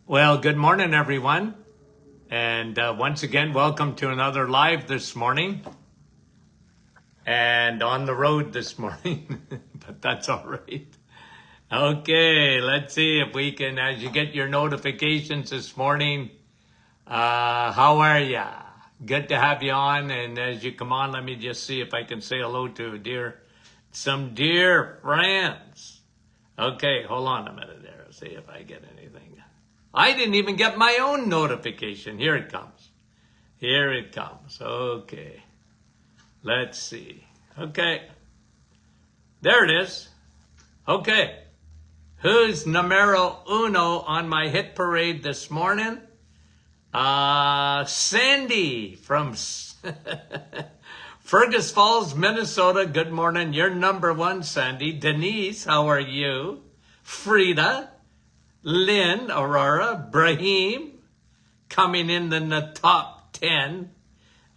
Well, good morning, everyone. And once again, welcome to another live this morning and on the road this morning, but that's all right. Okay, let's see if we can, as you get your notifications this morning, how are ya? Good to have you on. And as you come on, let me just see if I can say hello to some dear friends. Okay, hold on a minute there. See if I get anything. I didn't even get my own notification. Here it comes. Here it comes. Okay. Let's see. Okay. There it is. Okay. Who's numero uno on my hit parade this morning? Sandy from Fergus Falls, Minnesota. Good morning. You're number one, Sandy. Denise, how are you? Frida. Lynn, Aurora, Brahim, coming in the top 10.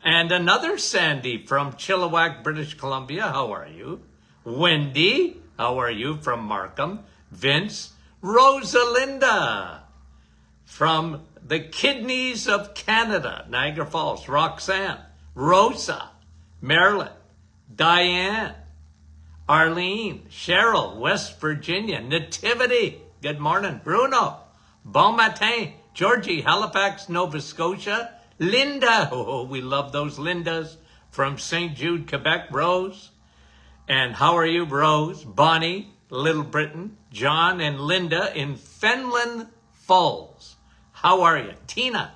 And another Sandy from Chilliwack, British Columbia. How are you? Wendy, how are you from Markham? Vince, Rosalinda from the Kidneys of Canada, Niagara Falls. Roxanne, Rosa, Marilyn, Diane, Arlene, Cheryl, West Virginia, Nativity. Good morning. Bruno. Bon matin. Georgie, Halifax, Nova Scotia. Linda. Oh, we love those Lindas. From St. Jude, Quebec. Rose. And how are you, Rose? Bonnie, Little Britain. John and Linda in Fenland Falls. How are you? Tina.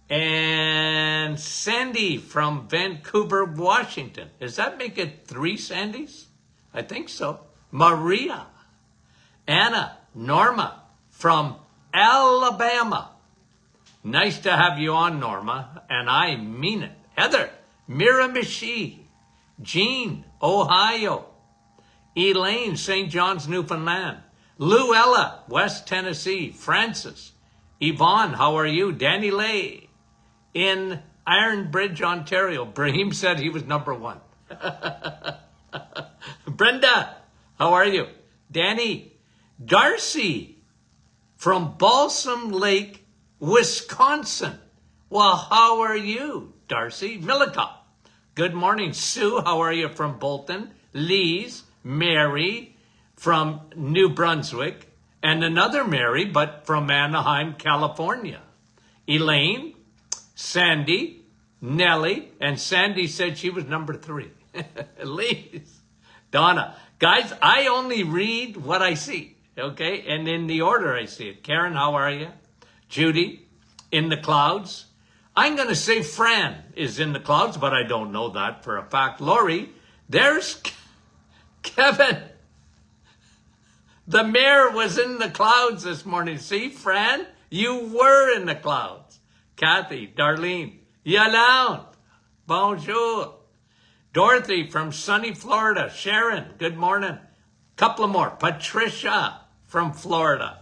And Sandy from Vancouver, Washington. Does that make it 3 Sandys? I think so. Maria. Anna, Norma from Alabama. Nice to have you on, Norma, and I mean it. Heather, Miramichi, Jean, Ohio. Elaine, St. John's, Newfoundland. Luella, West Tennessee. Francis, Yvonne, how are you? Danny Lay in Iron Bridge, Ontario. Brahim said he was number one. Brenda, how are you? Danny. Darcy from Balsam Lake, Wisconsin. Well, how are you, Darcy? Millicott. Good morning, Sue. How are you from Bolton? Lise, Mary from New Brunswick, and another Mary, but from Anaheim, California. Elaine, Sandy, Nellie, and Sandy said she was number 3. Lise, Donna. Guys, I only read what I see. Okay, and in the order I see it. Karen, how are you? Judy, in the clouds. I'm going to say Fran is in the clouds, but I don't know that for a fact. Lori, there's Kevin. The mayor was in the clouds this morning. See, Fran, you were in the clouds. Kathy, Darlene, Yolande, bonjour. Dorothy from sunny Florida. Sharon, good morning. Couple of more. Patricia from Florida.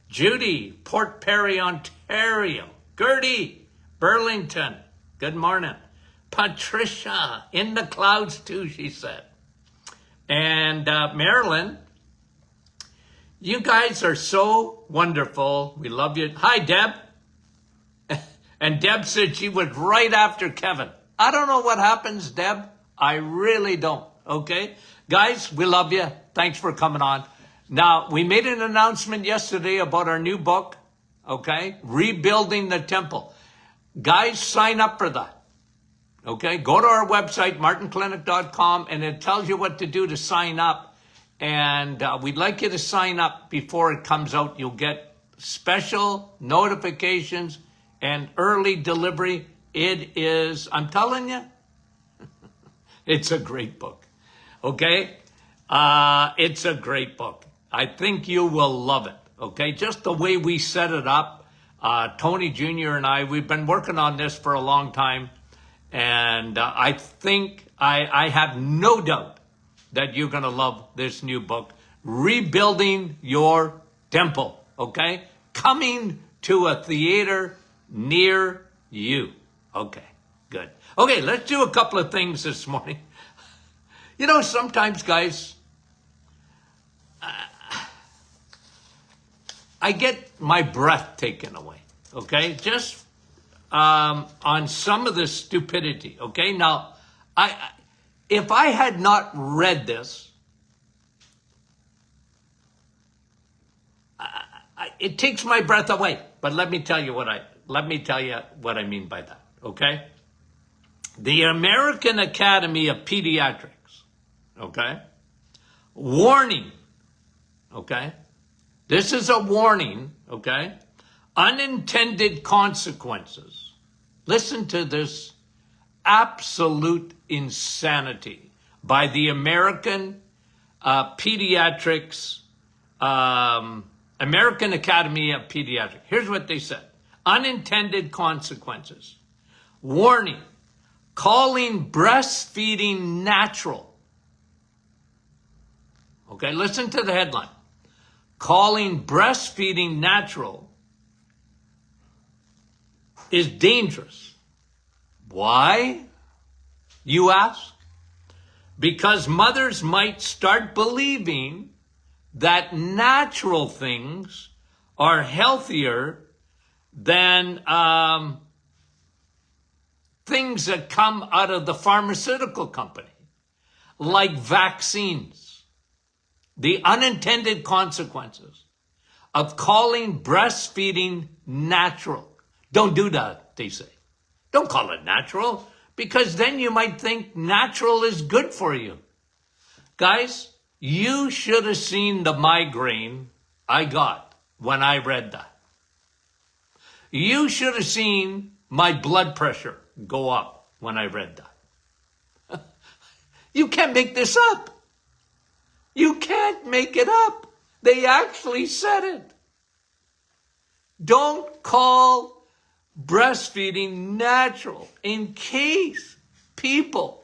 Judy, Port Perry, Ontario. Gertie, Burlington. Good morning. Patricia, in the clouds too, she said. And Marilyn, you guys are so wonderful. We love you. Hi, Deb. And Deb said she was right after Kevin. I don't know what happens, Deb. I really don't. Okay? Guys, we love you. Thanks for coming on. Now, we made an announcement yesterday about our new book, okay? Rebuilding the Temple. Guys, sign up for that, okay? Go to our website, martinclinic.com, and it tells you what to do to sign up. And we'd like you to sign up before it comes out. You'll get special notifications and early delivery. It is, I'm telling you, it's a great book, okay? It's a great book. I think you will love it, okay? Just the way we set it up. Tony Jr. and I, we've been working on this for a long time. And I think, I have no doubt that you're going to love this new book, Rebuilding Your Temple, okay? Coming to a theater near you. Okay, good. Okay, let's do a couple of things this morning. You know, sometimes, guys, I get my breath taken away, okay? Just on some of this stupidity, okay? Now, if I had not read this, it takes my breath away. But let me tell you what I mean by that, okay? The American Academy of Pediatrics, okay? Warning, okay? This is a warning, okay? Unintended consequences. Listen to this absolute insanity by the American Pediatrics, American Academy of Pediatrics. Here's what they said. Unintended consequences. Warning, calling breastfeeding natural. Okay, listen to the headline. Calling breastfeeding natural is dangerous. Why, you ask? Because mothers might start believing that natural things are healthier than things that come out of the pharmaceutical company, like vaccines. The unintended consequences of calling breastfeeding natural. Don't do that, they say. Don't call it natural, because then you might think natural is good for you. Guys, you should have seen the migraine I got when I read that. You should have seen my blood pressure go up when I read that. You can't make this up. You can't make it up. They actually said it. Don't call breastfeeding natural, in case people,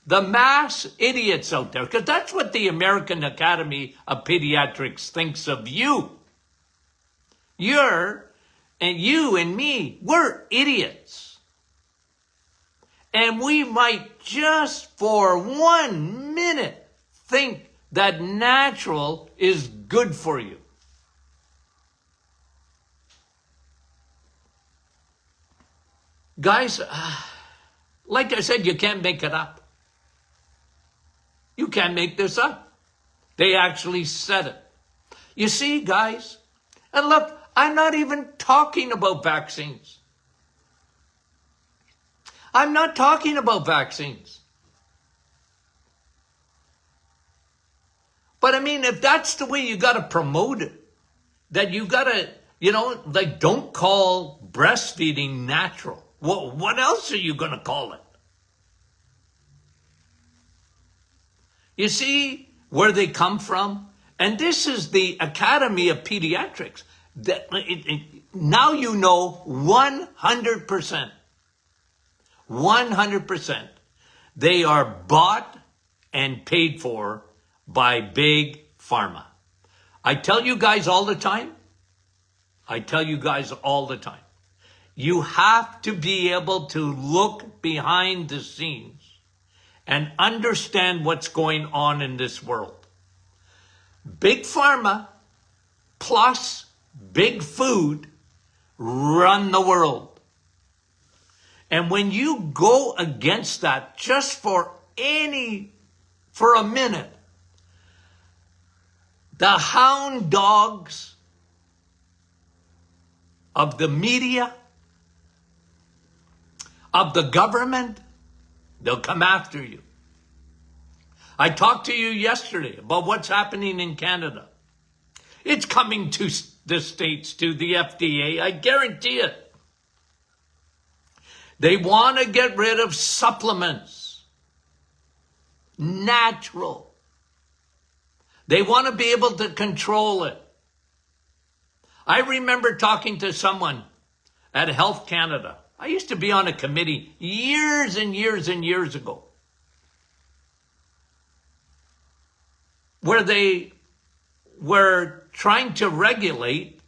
the mass idiots out there, because that's what the American Academy of Pediatrics thinks of you. You and me, we're idiots. And we might just for 1 minute think that natural is good for you. Guys, like I said, you can't make it up. You can't make this up. They actually said it. You see, guys, and look, I'm not even talking about vaccines. I'm not talking about vaccines. But I mean, if that's the way you got to promote it, that you got to, like, don't call breastfeeding natural. Well, what else are you going to call it? You see where they come from? And this is the Academy of Pediatrics. Now you know 100%. 100%. They are bought and paid for by big pharma. I tell you guys all the time. You have to be able to look behind the scenes and understand what's going on in this world. Big pharma plus big food run the world. And when you go against that just for a minute, the hound dogs of the media, of the government, they'll come after you. I talked to you yesterday about what's happening in Canada. It's coming to the States, to the FDA, I guarantee it. They want to get rid of supplements. Natural. They want to be able to control it. I remember talking to someone at Health Canada. I used to be on a committee years and years and years ago, where they were trying to regulate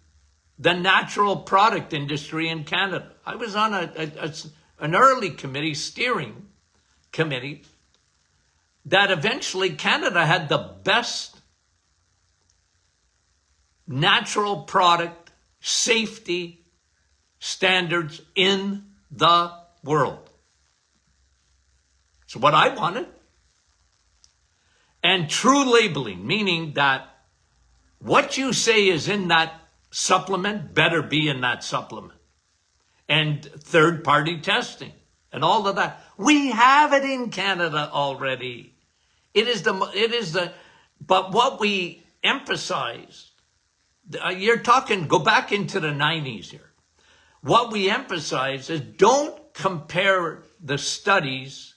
the natural product industry in Canada. I was on an early committee, steering committee, that eventually Canada had the best natural product safety standards in the world. It's what I wanted. And true labeling, meaning that what you say is in that supplement better be in that supplement. And third-party testing and all of that. We have it in Canada already. But what we emphasize, you're talking, go back into the 90s here. What we emphasize is don't compare the studies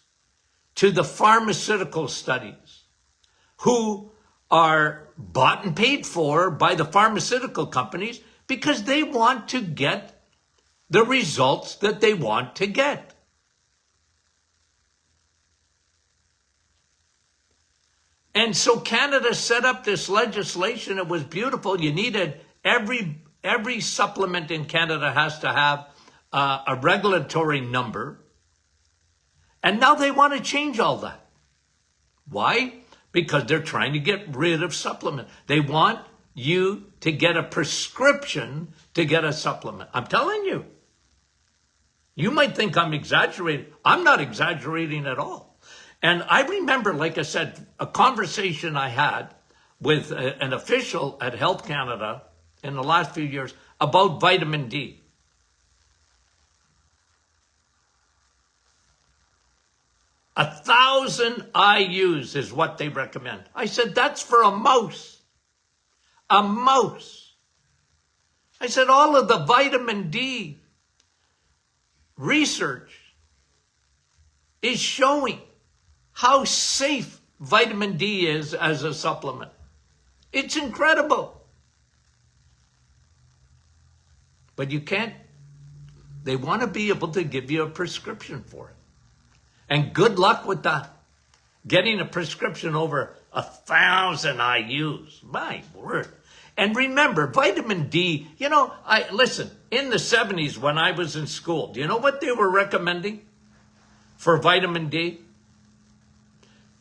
to the pharmaceutical studies who are bought and paid for by the pharmaceutical companies because they want to get the results that they want to get. And so Canada set up this legislation. It was beautiful. You needed every supplement in Canada has to have a regulatory number. And now they want to change all that. Why? Because they're trying to get rid of supplement. They want you to get a prescription to get a supplement. I'm telling you. You might think I'm exaggerating. I'm not exaggerating at all. And I remember, like I said, a conversation I had with an official at Health Canada in the last few years about vitamin D. A 1,000 IUs is what they recommend. I said, that's for a mouse. A mouse. I said, all of the vitamin D research is showing how safe vitamin D is as a supplement. It's incredible. But you can't, they want to be able to give you a prescription for it. And good luck with that. Getting a prescription over 1,000 IUs. My word. And remember, vitamin D, listen, in the 70s when I was in school, do you know what they were recommending for vitamin D?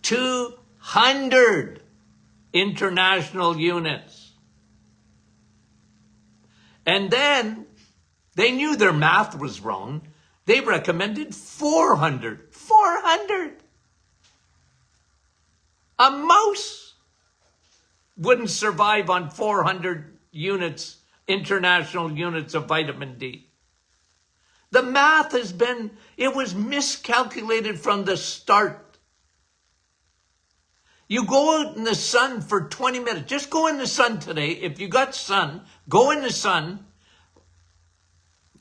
200 international units. And then they knew their math was wrong. They recommended 400. 400. A mouse wouldn't survive on 400 units, international units of vitamin D. The math it was miscalculated from the start. You go out in the sun for 20 minutes. Just go in the sun today. If you got sun, go in the sun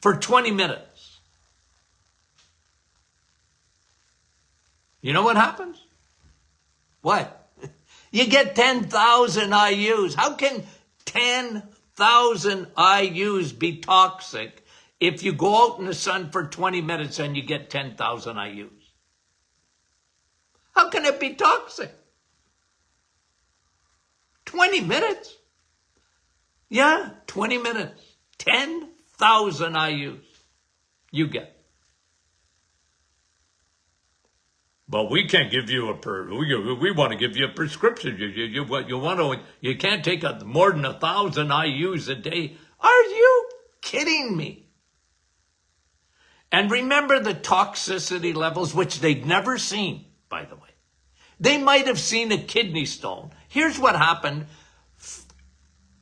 for 20 minutes. You know what happens? What? You get 10,000 IUs. How can 10,000 IUs be toxic if you go out in the sun for 20 minutes and you get 10,000 IUs? How can it be toxic? 20 minutes? Yeah, 20 minutes. 10,000 IUs you get. But we can't give you we want to give you a prescription. You can't take more than 1,000 IUs a day. Are you kidding me? And remember the toxicity levels, which they'd never seen, by the way. They might have seen a kidney stone. Here's what happened.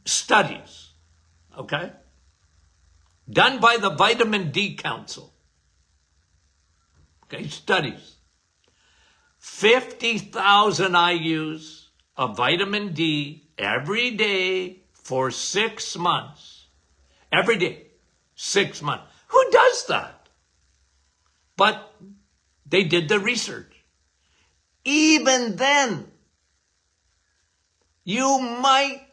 Studies, okay? Done by the Vitamin D Council. Okay, studies. 50,000 IUs of vitamin D every day for 6 months. Every day, 6 months. Who does that? But they did the research. Even then, you might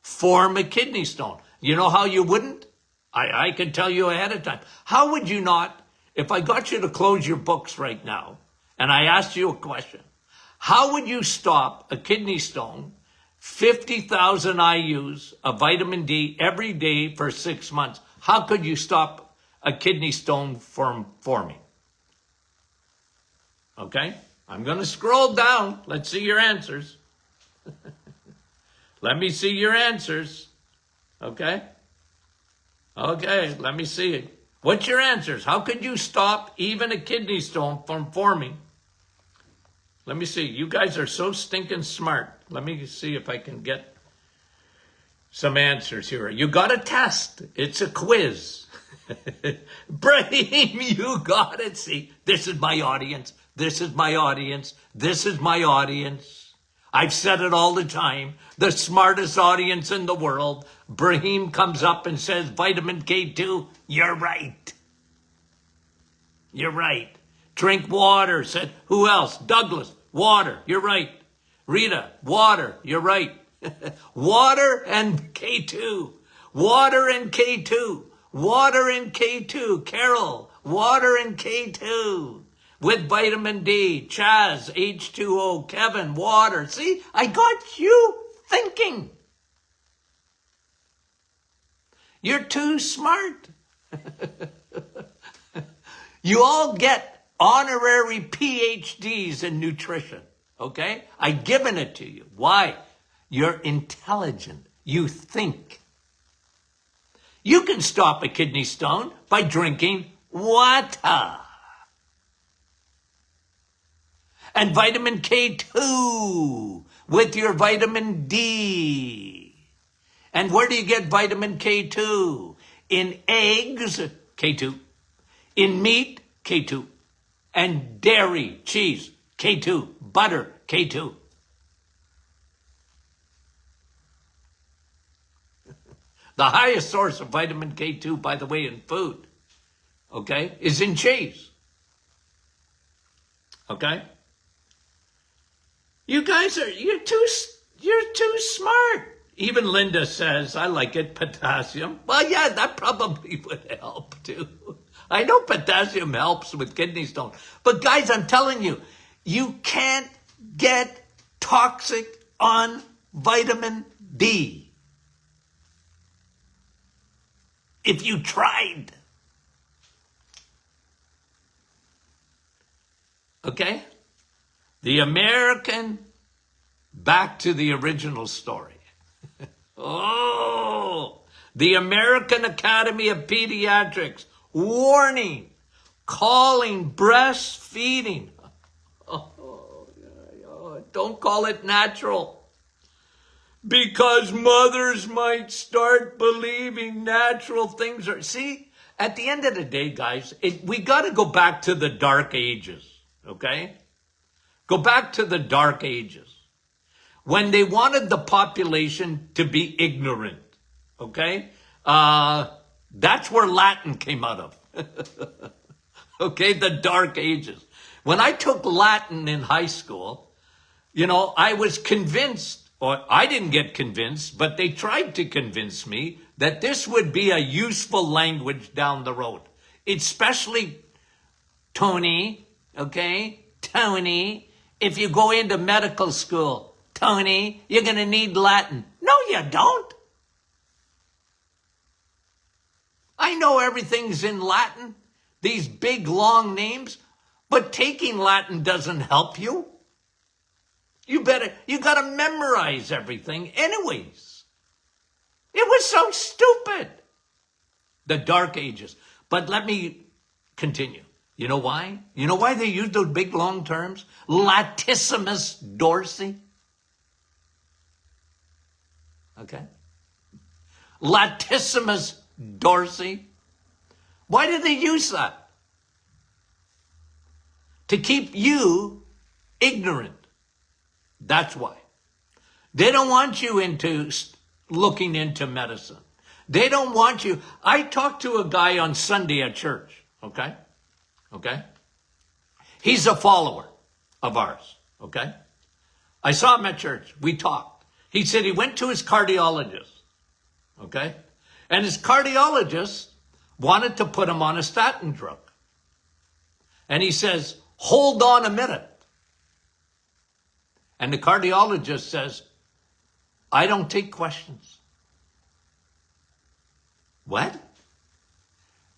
form a kidney stone. You know how you wouldn't? I can tell you ahead of time. How would you not, if I got you to close your books right now, and I asked you a question, how would you stop a kidney stone, 50,000 IUs of vitamin D every day for 6 months? How could you stop a kidney stone from forming? Okay, I'm going to scroll down. Let's see your answers. Let me see your answers. Okay? Okay, let me see it. What's your answers? How could you stop even a kidney stone from forming? Let me see. You guys are so stinking smart. Let me see if I can get some answers here. You got a test. It's a quiz. Brahim, you got it. See, this is my audience. This is my audience. This is my audience. I've said it all the time. The smartest audience in the world. Brahim comes up and says, vitamin K2, you're right. You're right. Drink water, said, who else? Douglas, water, you're right. Rita, water, you're right. Water and K2. Water and K2. Water and K2. Carol, water and K2. With vitamin D. Chaz, H2O. Kevin, water. See, I got you thinking. You're too smart. You all get honorary PhDs in nutrition, okay? I've given it to you. Why? You're intelligent. You think. You can stop a kidney stone by drinking water. And vitamin K2 with your vitamin D. And where do you get vitamin K2? In eggs, K2. In meat, K2. And dairy, cheese, K2. Butter, K2. The highest source of vitamin K2, by the way, in food, okay, is in cheese. Okay? You guys you're too smart. Even Linda says, I like it, potassium. Well, yeah, that probably would help too. I know potassium helps with kidney stone. But guys, I'm telling you, you can't get toxic on vitamin D. If you tried. Okay? The American, back to the original story. Oh, the American Academy of Pediatrics, warning, calling breastfeeding. Don't call it natural. Because mothers might start believing natural things are... See, at the end of the day, guys, we got to go back to the dark ages, okay? Go back to the dark ages. When they wanted the population to be ignorant, okay? That's where Latin came out of. Okay, the dark ages. When I took Latin in high school, you know, I was convinced, or I didn't get convinced, but they tried to convince me that this would be a useful language down the road. Especially, Tony, okay? Tony, if you go into medical school, Tony, you're going to need Latin. No, you don't. I know everything's in Latin, these big, long names, but taking Latin doesn't help you. You got to memorize everything anyways. It was so stupid. The dark ages. But let me continue. You know why? You know why they use those big, long terms? Latissimus dorsi. Okay? Latissimus dorsi. Why did they use that? To keep you ignorant. That's why. They don't want you into looking into medicine. They don't want you. I talked to a guy on Sunday at church. Okay? Okay? He's a follower of ours. Okay? I saw him at church. We talked. He said he went to his cardiologist. Okay? And his cardiologist wanted to put him on a statin drug. And he says, hold on a minute. And the cardiologist says, I don't take questions. What?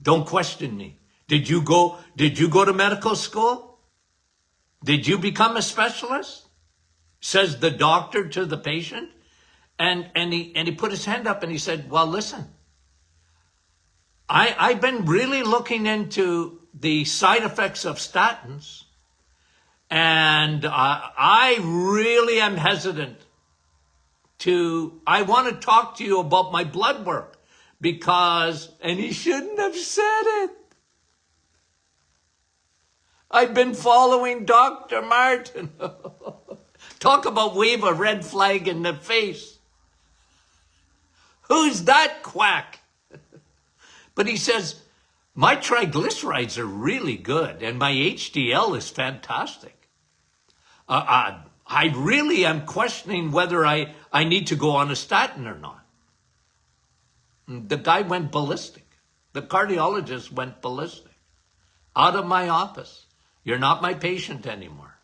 Don't question me. Did you go to medical school? Did you become a specialist? Says the doctor to the patient. And he put his hand up and he said, well, listen, I've been really looking into the side effects of statins, and I really am hesitant I want to talk to you about my blood work because, and he shouldn't have said it. I've been following Dr. Martin. Talk about wave a red flag in the face. Who's that quack? But he says, my triglycerides are really good and my HDL is fantastic. I really am questioning whether I need to go on a statin or not. The guy went ballistic. The cardiologist went ballistic. Out of my office. You're not my patient anymore.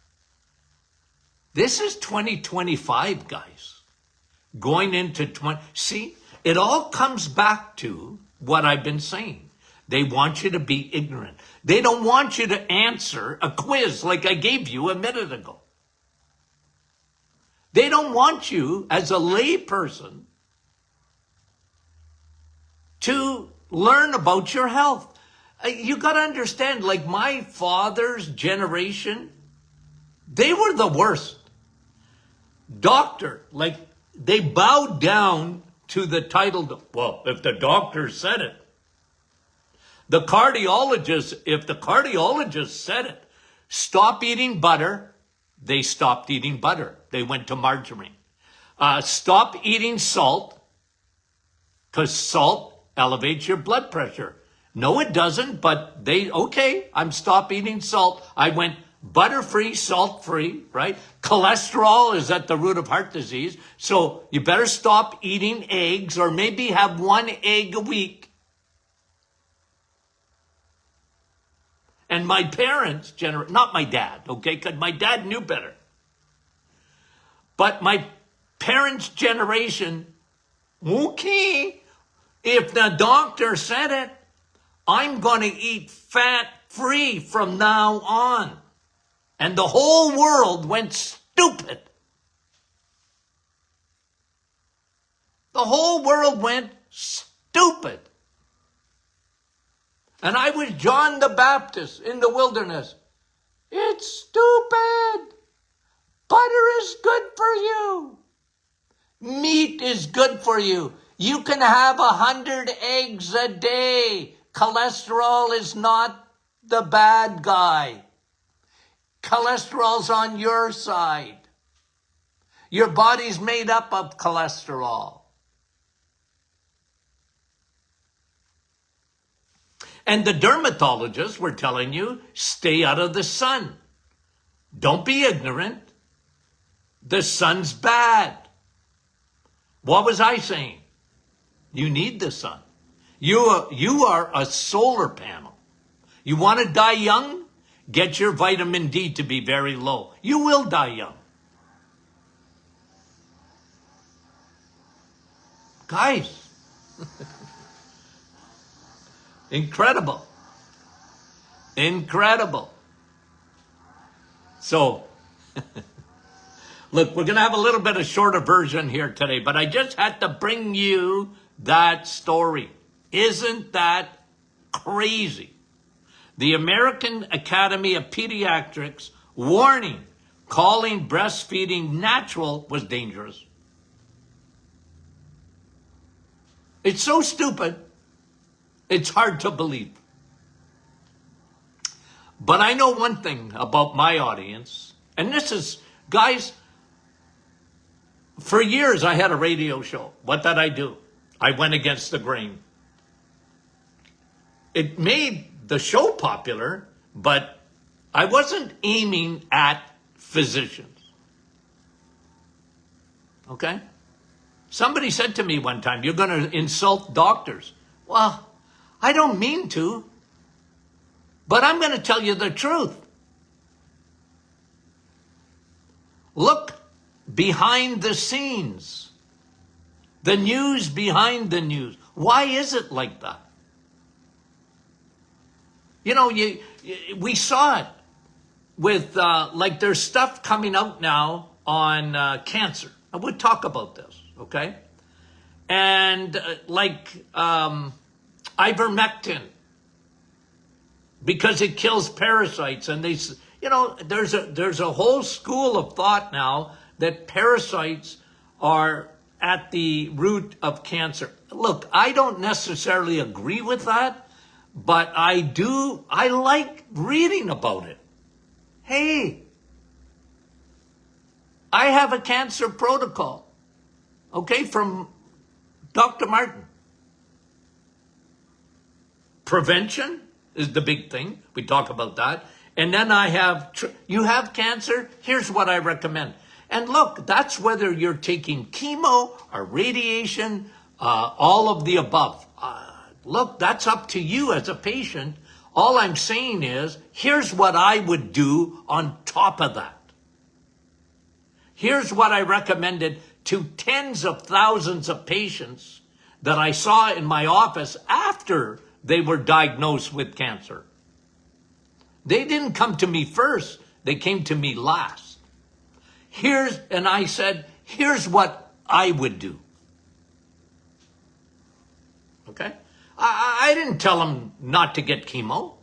This is 2025, guys. Going into 20. See, it all comes back to what I've been saying. They want you to be ignorant. They don't want you to answer a quiz like I gave you a minute ago. They don't want you, as a lay person, to learn about your health. You got to understand, like my father's generation, they were the worst. Doctor, like they bowed down to the title. Well, if the doctor said it. The cardiologist, if the cardiologist said it, stop eating butter, they stopped eating butter. They went to margarine. Stop eating salt, because salt elevates your blood pressure. No, it doesn't, but okay, I'm stop eating salt. I went butter-free, salt-free, right? Cholesterol is at the root of heart disease, so you better stop eating eggs or maybe have one egg a week. And my parents, not my dad, okay, because my dad knew better. But my parents' generation, okay, if the doctor said it, I'm going to eat fat-free from now on. And the whole world went stupid. The whole world went stupid. And I was John the Baptist in the wilderness. It's stupid. Butter is good for you. Meat is good for you. You can have 100 eggs a day. Cholesterol is not the bad guy. Cholesterol's on your side. Your body's made up of cholesterol. And the dermatologists were telling you, stay out of the sun. Don't be ignorant. The sun's bad. What was I saying? You need the sun. You are a solar panel. You want to die young? Get your vitamin D to be very low. You will die young. Guys, incredible. Incredible. So, look, we're going to have a little bit of shorter version here today, but I just had to bring you that story. Isn't that crazy? The American Academy of Pediatrics warning, calling breastfeeding natural was dangerous. It's so stupid, it's hard to believe. But I know one thing about my audience, and this is, guys, for years I had a radio show. What did I do? I went against the grain. It made the show popular, but I wasn't aiming at physicians. Okay? Somebody said to me one time, you're going to insult doctors. Well, I don't mean to, but I'm going to tell you the truth. Look behind the scenes. The news behind the news. Why is it like that? You know, we saw it with, like there's stuff coming out now on cancer. And we'll talk about this. okay? And ivermectin, because it kills parasites. And there's a whole school of thought now that parasites are at the root of cancer. Look, I don't necessarily agree with that, but I like reading about it. Hey, I have a cancer protocol, okay, from Dr. Martin. Prevention is the big thing. We talk about that. And then you have cancer? Here's what I recommend. And look, that's whether you're taking chemo or radiation, all of the above. Look, that's up to you as a patient. All I'm saying is, here's what I would do on top of that. Here's what I recommended to tens of thousands of patients that I saw in my office after they were diagnosed with cancer. They didn't come to me first, they came to me last. And I said, here's what I would do. Okay? I didn't tell them not to get chemo.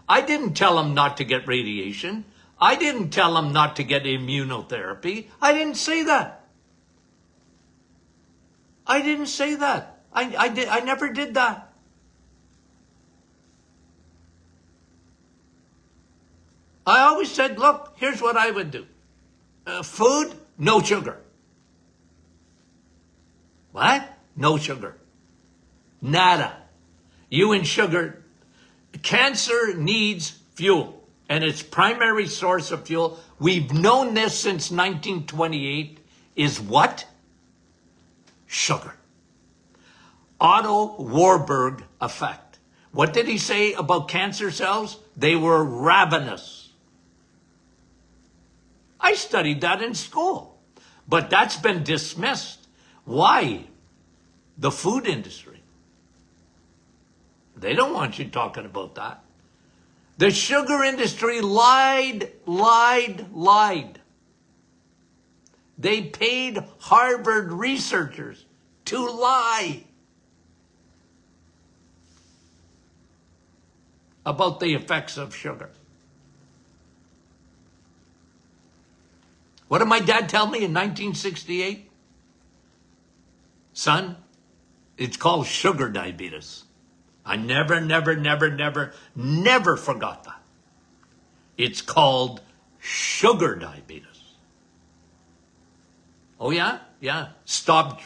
I didn't tell them not to get radiation. I didn't tell them not to get immunotherapy. I didn't say that. I didn't say that. I never did that. I always said, look, here's what I would do. Food, no sugar. What? No sugar. Nada. You and sugar. Cancer needs fuel, and its primary source of fuel, we've known this since 1928, is what? Sugar. Otto Warburg effect. What did he say about cancer cells? They were ravenous. I studied that in school, but that's been dismissed. Why? The food industry. They don't want you talking about that. The sugar industry lied. They paid Harvard researchers to lie about the effects of sugar. What did my dad tell me in 1968? Son, it's called sugar diabetes. I never forgot that. It's called sugar diabetes. Oh yeah? Yeah. Stop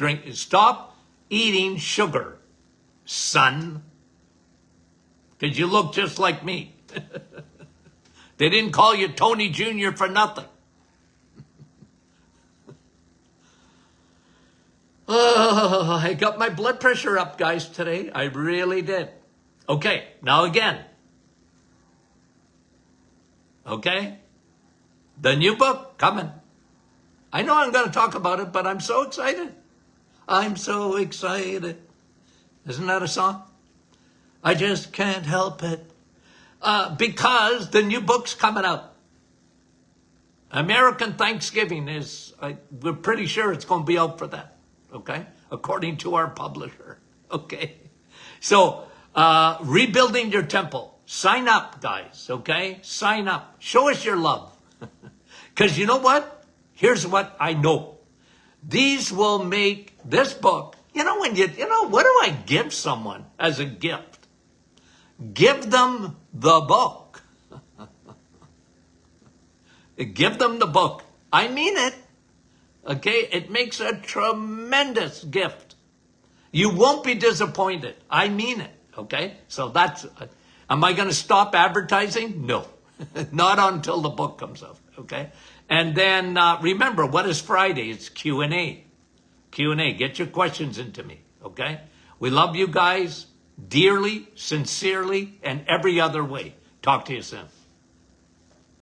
eating sugar, son. Because you look just like me. They didn't call you Tony Jr. for nothing. Oh, I got my blood pressure up, guys, today. I really did. Okay, now again. Okay? The new book coming. I know I'm going to talk about it, but I'm so excited. I'm so excited. Isn't that a song? I just can't help it. Because the new book's coming out. American Thanksgiving we're pretty sure it's going to be out for that. Okay? According to our publisher. Okay? So, rebuilding your temple. Sign up, guys. Okay? Sign up. Show us your love. Because you know what? Here's what I know. These will make this book. What do I give someone as a gift? Give them the book. Give them the book. I mean it. Okay, it makes a tremendous gift. You won't be disappointed. I mean it. Okay, so am I going to stop advertising? No, not until the book comes out. Okay, and then remember, what is Friday? It's Q&A. Q&A. Get your questions into me. Okay, we love you guys dearly, sincerely, and every other way. Talk to you soon.